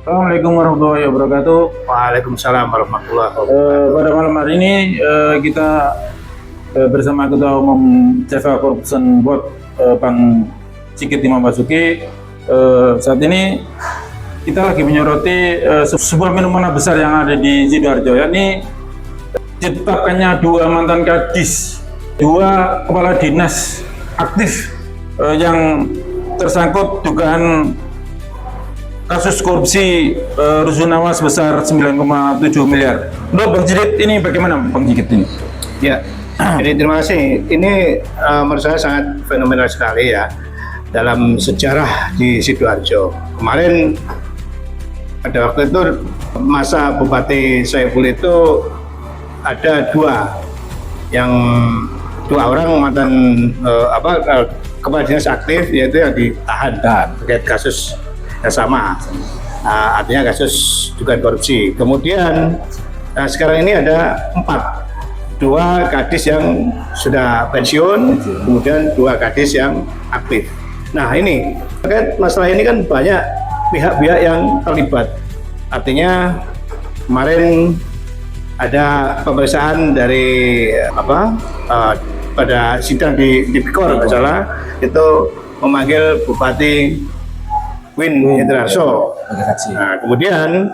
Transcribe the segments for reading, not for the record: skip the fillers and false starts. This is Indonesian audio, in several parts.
Assalamualaikum warahmatullahi wabarakatuh. Waalaikumsalam warahmatullahi wabarakatuh. Pada malam hari ini kita bersama Ketua Umum CV Corruption Board Bang Sigit Imam Basuki. Saat ini kita lagi menyoroti sebuah fenomena besar yang ada di Sidoarjo, yakni ditetapkannya dua mantan kadis, dua kepala dinas aktif yang tersangkut dugaan kasus korupsi rusunawa sebesar 9,7 miliar. Menurut Bang Sigit ini bagaimana Bang Sigit ini? Ya, jadi terima kasih. Ini menurut saya sangat fenomenal sekali ya dalam sejarah di Sidoarjo. Kemarin pada waktu itu masa Bupati Saiful itu ada dua orang mantan kepala dinas aktif, yaitu yang ditahan terkait kasus yang sama, artinya kasus dugaan korupsi. Kemudian sekarang ini ada dua kadis yang sudah pensiun, kemudian dua kadis yang aktif. Nah ini terkait masalah ini kan banyak pihak-pihak yang terlibat. Artinya kemarin ada pemeriksaan dari pada sidang di Tipikor, nggak salah, itu memanggil Bupati Win Indraso. Nah, kemudian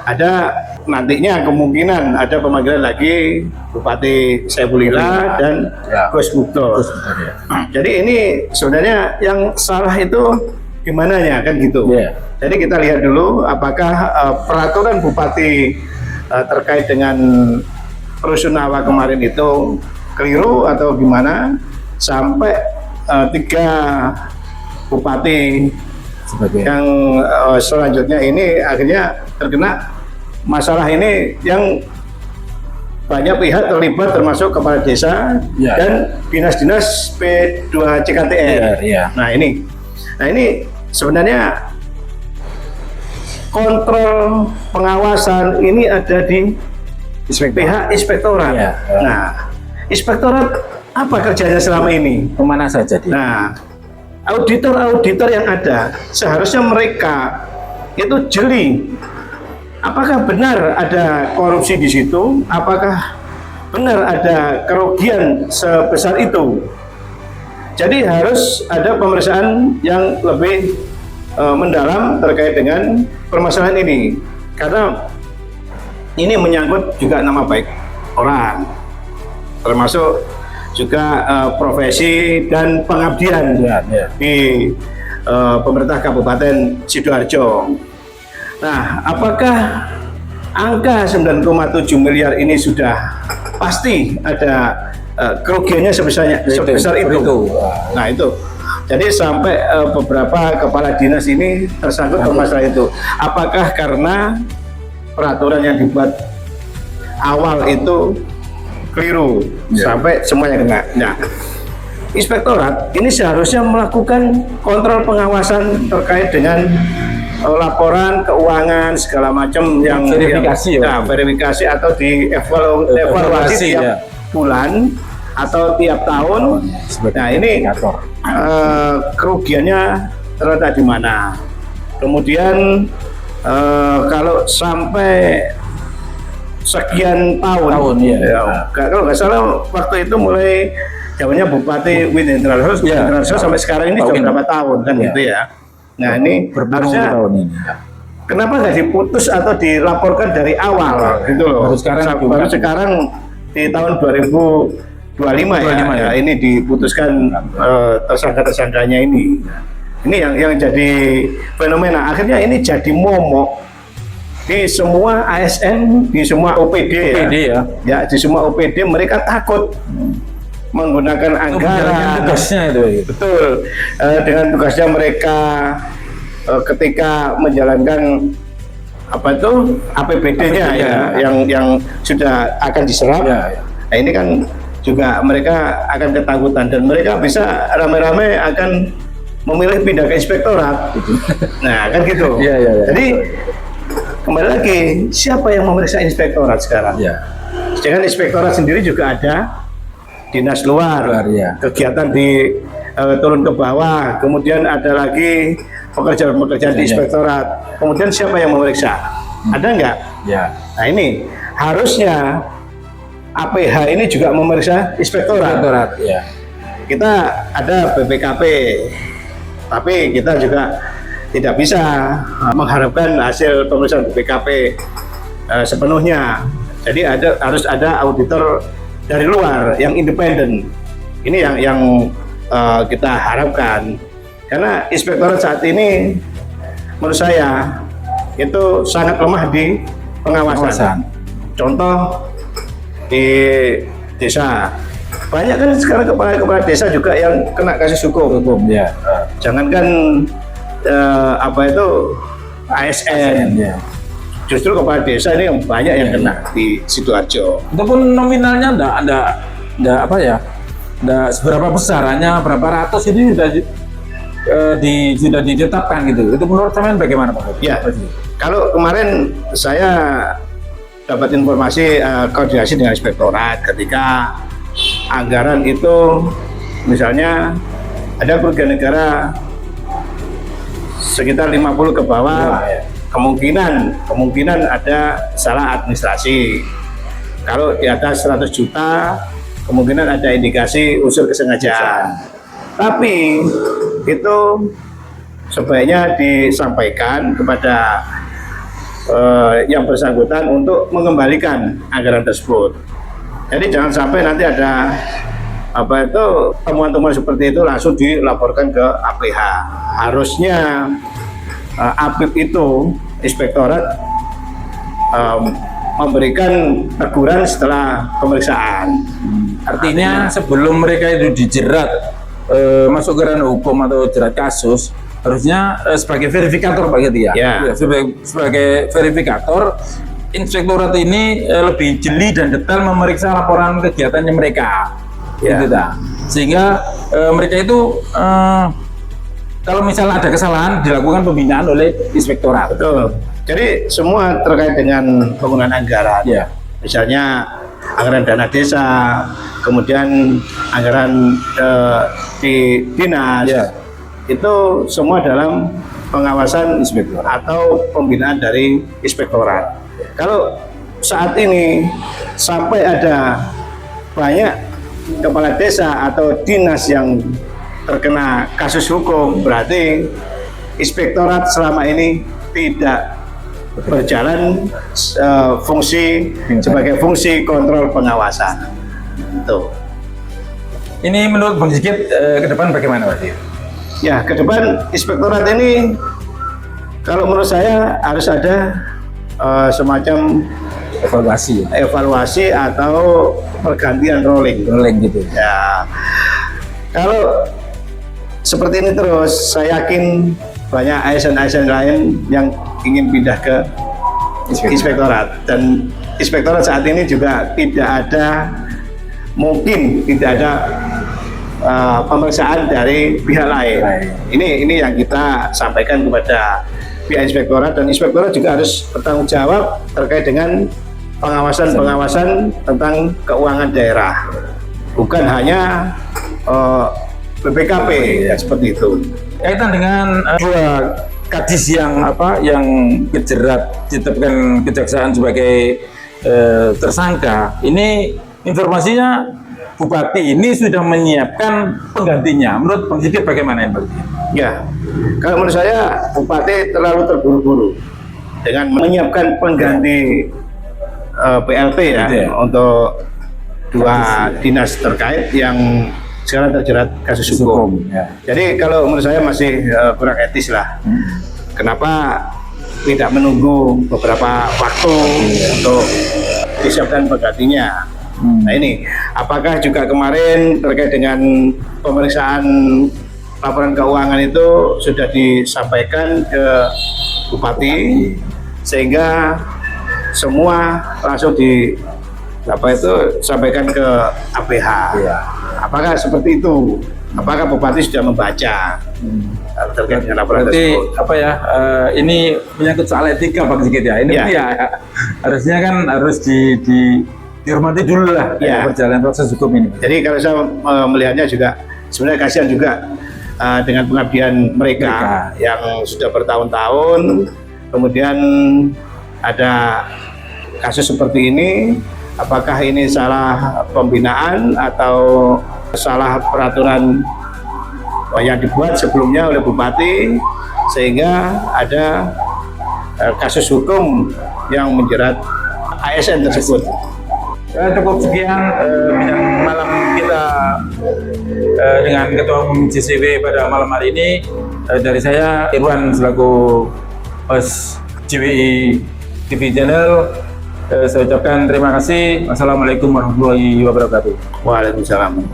ada nantinya kemungkinan ada pemanggilan lagi Bupati Saifulillah dan Gus Mukto. Jadi ini sebenarnya yang salah itu di mananya kan gitu. Jadi kita lihat dulu apakah peraturan Bupati terkait dengan rusunawa kemarin itu keliru atau gimana sampai 3 bupati yang selanjutnya ini akhirnya terkena masalah ini, yang banyak pihak terlibat termasuk kepala desa dan dinas-dinas P2 CKTR. Nah ini sebenarnya kontrol pengawasan ini ada di pihak inspektorat. Nah, inspektorat apa kerjanya selama ini? Kemana saja dia? Nah, auditor yang ada seharusnya mereka itu jeli. Apakah benar ada korupsi di situ? Apakah benar ada kerugian sebesar itu? Jadi harus ada pemeriksaan yang lebih mendalam terkait dengan permasalahan ini, karena ini menyangkut juga nama baik orang, termasuk juga profesi dan pengabdian di pemerintah Kabupaten Sidoarjo. Nah, apakah angka 9,7 miliar ini sudah pasti ada kerugiannya sebesar itu? Nah itu. Jadi sampai beberapa kepala dinas ini tersangkut masalah itu. Apakah karena peraturan yang dibuat awal itu keliru sampai semuanya kena? Nah, inspektorat ini seharusnya melakukan kontrol pengawasan terkait dengan laporan keuangan segala macam yang verifikasi atau evaluasi tiap bulan atau tiap tahun. Nah ini kerugiannya terletak di mana? Kemudian kalau sampai sekian tahun kalau nggak salah waktu itu mulai zamannya Bupati Win Indraso sampai sekarang ini sudah berapa tahun kan gitu ya. Nah ini harusnya kenapa nggak diputus atau dilaporkan dari awal gitu loh. Baru sekarang di tahun 2025 ya, ini diputuskan tersangka-tersangkanya ini. Ini yang jadi fenomena. Akhirnya ini jadi momok di semua ASN, di semua OPD ya, di semua OPD mereka takut menggunakan anggaran. Tugasnya itu. Betul. Dengan tugasnya mereka ketika menjalankan APBD-nya yang sudah akan diserap. Nah, ini kan juga mereka akan ketakutan dan mereka bisa rame-rame akan memilih pindah ke inspektorat. Nah, kan gitu. Jadi kembali lagi, siapa yang memeriksa inspektorat sekarang? Sedangkan inspektorat sendiri juga ada dinas luar, kegiatan di turun ke bawah, kemudian ada lagi pekerjaan-pekerjaan di inspektorat. Kemudian siapa yang memeriksa? Ada nggak? Ya. Nah ini harusnya APH ini juga memeriksa inspektorat. Ya. Kita ada BPKP, tapi kita juga tidak bisa mengharapkan hasil pemeriksaan BPKP sepenuhnya. Jadi harus ada auditor dari luar yang independen. Ini yang kita harapkan. Karena inspektorat saat ini menurut saya itu sangat lemah di pengawasan. Contoh di desa, banyak kan sekarang kepala desa juga yang kena kasus hukum. Ya. Jangankan ASN. Ya. Justru kepala desa ini yang banyak yang kena di Sidoarjo. Itu pun nominalnya enggak seberapa besar, hanya berapa ratus ini sudah ditetapkan gitu. Itu menurut teman bagaimana Pak? Ya, kalau kemarin saya dapat informasi koordinasi dengan inspektorat ketika anggaran itu misalnya ada kerugian negara sekitar 50 ke bawah, kemungkinan ada salah administrasi. Kalau di atas 100 juta kemungkinan ada indikasi unsur kesengajaan. Tapi itu sebaiknya disampaikan kepada yang bersangkutan untuk mengembalikan anggaran tersebut. Jadi jangan sampai nanti ada temuan-temuan seperti itu langsung dilaporkan ke APH. Harusnya APIP itu inspektorat memberikan teguran setelah pemeriksaan. Artinya sebelum mereka itu dijerat masuk ke ranah hukum atau jerat kasus, harusnya sebagai verifikator Pak Ketia. Ya. Sebagai verifikator, inspektorat ini lebih jeli dan detail memeriksa laporan kegiatannya mereka. Ya. Gitu, sehingga mereka itu kalau misalnya ada kesalahan dilakukan pembinaan oleh inspektorat. Betul. Jadi semua terkait dengan penggunaan anggaran. Ya. Misalnya anggaran dana desa, kemudian anggaran di dinas. Ya. Itu semua dalam pengawasan inspektorat atau pembinaan dari inspektorat. Kalau saat ini sampai ada banyak kepala desa atau dinas yang terkena kasus hukum, berarti inspektorat selama ini tidak berjalan fungsi sebagai fungsi kontrol pengawasan. Tuh. Ini menurut Bang Sigit ke depan bagaimana Pak? Ya, ke depan inspektorat ini kalau menurut saya harus ada semacam evaluasi atau pergantian rolling gitu. Ya, kalau seperti ini terus, saya yakin banyak ASN lain yang ingin pindah ke inspektorat, dan inspektorat saat ini juga mungkin tidak ada pemeriksaan dari pihak lain. Ini yang kita sampaikan kepada pihak inspektorat, dan inspektorat juga harus bertanggung jawab terkait dengan pengawasan tentang keuangan daerah, bukan hanya BPKP ya, seperti itu. Kaitan dengan dua kadis yang ditetapkan kejaksaan sebagai tersangka, ini informasinya Bupati ini sudah menyiapkan penggantinya. Menurut Bang Sigit bagaimana ya Pak? Ya, kalau menurut saya Bupati terlalu terburu-buru dengan menyiapkan pengganti PLT ya, untuk dua dinas terkait yang sekarang terjerat kasus hukum. Ya. Jadi kalau menurut saya masih kurang etis lah. Kenapa tidak menunggu beberapa waktu untuk disiapkan penggantinya? Nah ini, apakah juga kemarin terkait dengan pemeriksaan laporan keuangan itu sudah disampaikan ke Bupati sehingga semua langsung sampaikan ke APH. Ya. Apakah seperti itu? Apakah Bupati sudah membaca terkait dengan laporan tersebut? Ini menyangkut soal etika Bang Sigit ya. Ini ya harusnya kan harus dihormati dulu lah perjalanan proses hukum ini. Jadi kalau saya melihatnya juga sebenarnya kasihan juga dengan pengabdian mereka yang sudah bertahun-tahun. Kemudian ada kasus seperti ini, apakah ini salah pembinaan atau salah peraturan yang dibuat sebelumnya oleh Bupati, sehingga ada kasus hukum yang menjerat ASN tersebut. Cukup sekian bincang malam kita dengan Ketua Umum JCW pada malam hari ini. Dari saya Irwan selaku host JWI TV Channel. Saya ucapkan terima kasih. Wassalamualaikum warahmatullahi wabarakatuh. Waalaikumsalam.